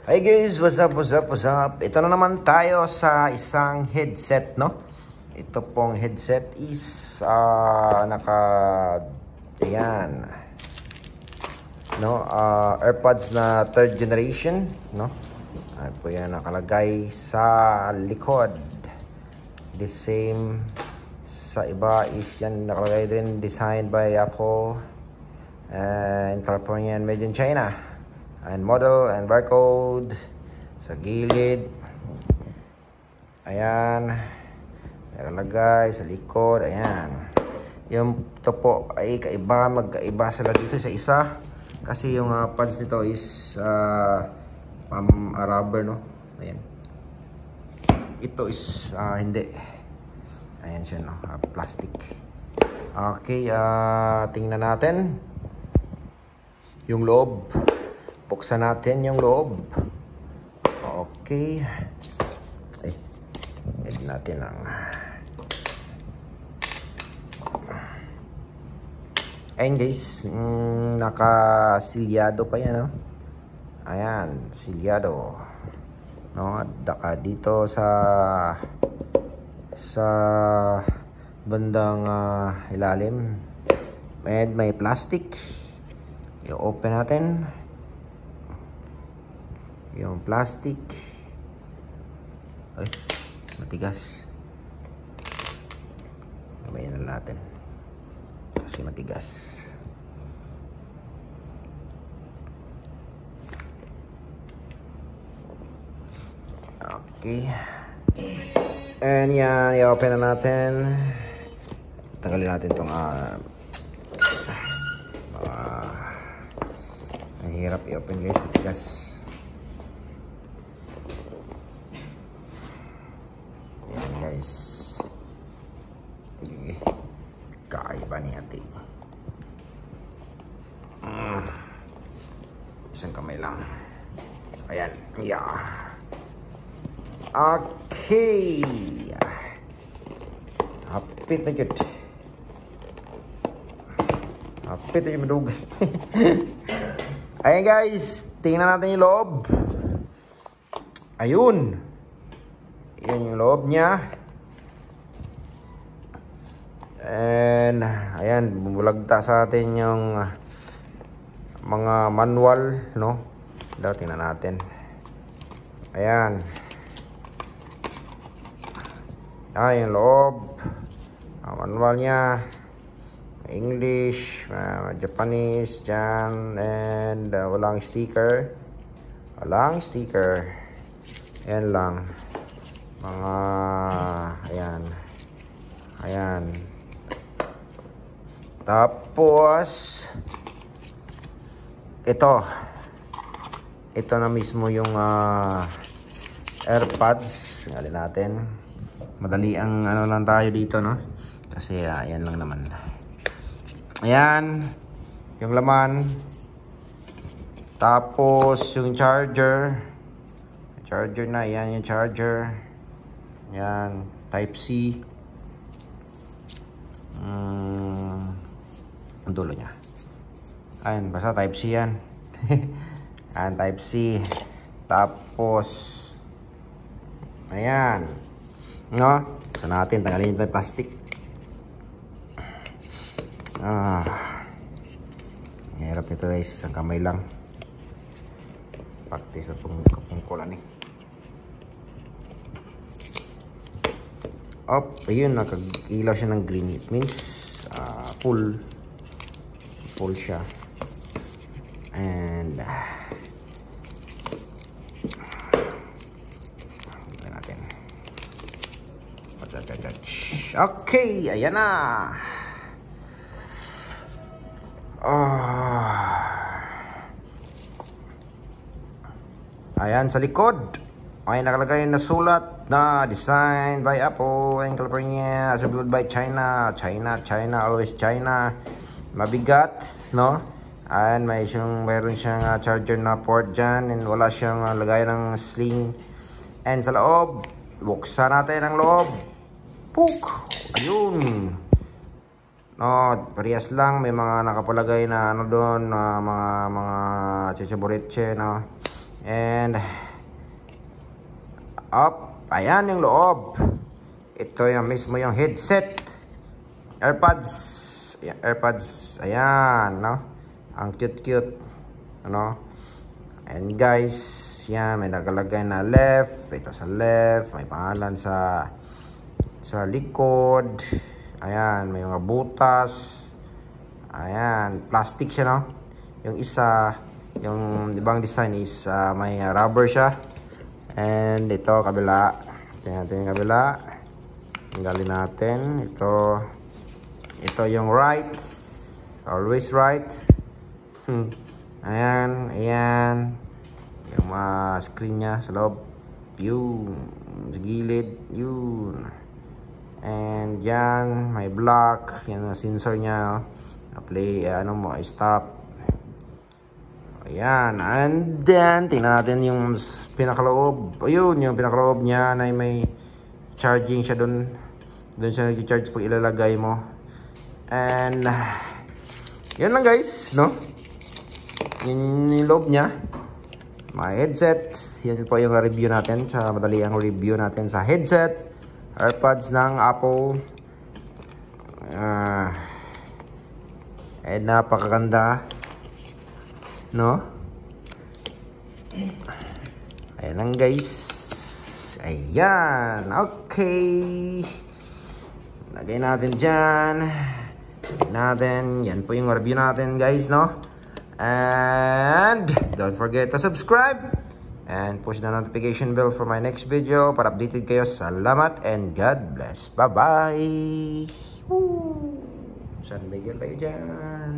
Hi guys, what's up, what's up, what's up? Ito na naman tayo sa isang headset, no? Ito pong headset is ayan, no? AirPods na third generation, no? Ayan po yan nakalagay sa likod. The same sa iba is yan nakalagay din, designed by Apple and California and made in China. And model and barcode sa gilid. Ayan. Nakalagay sa likod. Ayan. Yung ito po ay magkaiba sila dito sa isa. Kasi yung pads nito is rubber, no? Ayan. Ito is hindi. Ayan siya, no? Plastic. Okay, tingnan natin yung loob. Buksan natin yung loob. Okay. Ay, edit natin ang ayun guys, nakasilyado pa yan, no? Ayan, silyado, no? At daka dito sa bandang ilalim and may plastic. I-open natin yung plastic. Ay, matigas. Gamayin na natin kasi matigas. Okay, and yan, i-open na natin. Tanggalin natin itong ang hirap i-open guys, matigas. Guys, kakaiba ni ate. Isang kamay lang. Ayan, yeah. Okay, hapit na jud. Hapit na jud madug. Ayan guys, tingnan natin yung loob. Ayun, yan yung loob niya. And ayan, bumulagta sa atin yung mga manual, no? Tingnan natin. Ayan. Ayan yung loob. Manual niya. English, Japanese dyan. And walang sticker. Walang sticker. Ayan lang. Mga ayan. Tapos ito na mismo yung AirPods. Ngalin natin. Madali ang lang tayo dito, no? Kasi ayan lang naman. Ayan yung laman. Tapos yung charger na, ayan yung charger. Ayan, type C. Ang dulo nya. Ayan, basta type C yan. Ayan, type C. Tapos ayan, no? Basta natin, tanggalin yung plastic. Hirap nito guys, isang kamay lang. Pati sa itong kapungkulan eh. Ayun, nakagilaw siya ng green. It means full siya. And natin. Okay, ayan na. Ayan sa likod ay nakalagay na sulat na designed by Apple and California, assembled by China. China, always China. Mabigat, no? And mayroon siyang charger na port dyan, and wala siyang lagay ng sling. And sa loob, buksan natin ang loob. Puk! Ayun. No, parehas lang, may mga nakapalagay na doon, mga chichaburitche, no. And up, ayan yung loob. Ito yung mismo yung headset. AirPods, ayan, no? Ang cute, ano? And guys, yan, may nakalagay na left. Ito sa left, may pangalan sa likod. Ayan, may mga butas. Ayan, plastic siya, no? Yung isa, yung ibang design is may rubber siya. And ito, kabila. Tingnan natin yung kabila. Tanggalin natin. Ito yung right. Always right. Ayan. Yung screen niya sa loob. Yun. Sa gilid. Yun. And yan. May block. Yan ang sensor niya. Play, stop. Ayan. And then, tingnan natin yung pinakaloob. Ayun, yung pinakaloob niya na may charging siya dun. Doon siya nag-charge pag ilalagay mo. And yun lang guys, no? Yun yung loob niya. May headset. Yan po yung review natin. Madali ang review natin sa headset. AirPods ng Apple. And napakaganda, no? Ayan lang guys. Ayan. Okay. Lagay natin dyan. Yan po yung review natin guys, no? And don't forget to subscribe and push the notification bell for my next video para updated kayo. Salamat and God bless. Bye bye. Woo! San Miguel tayo dyan.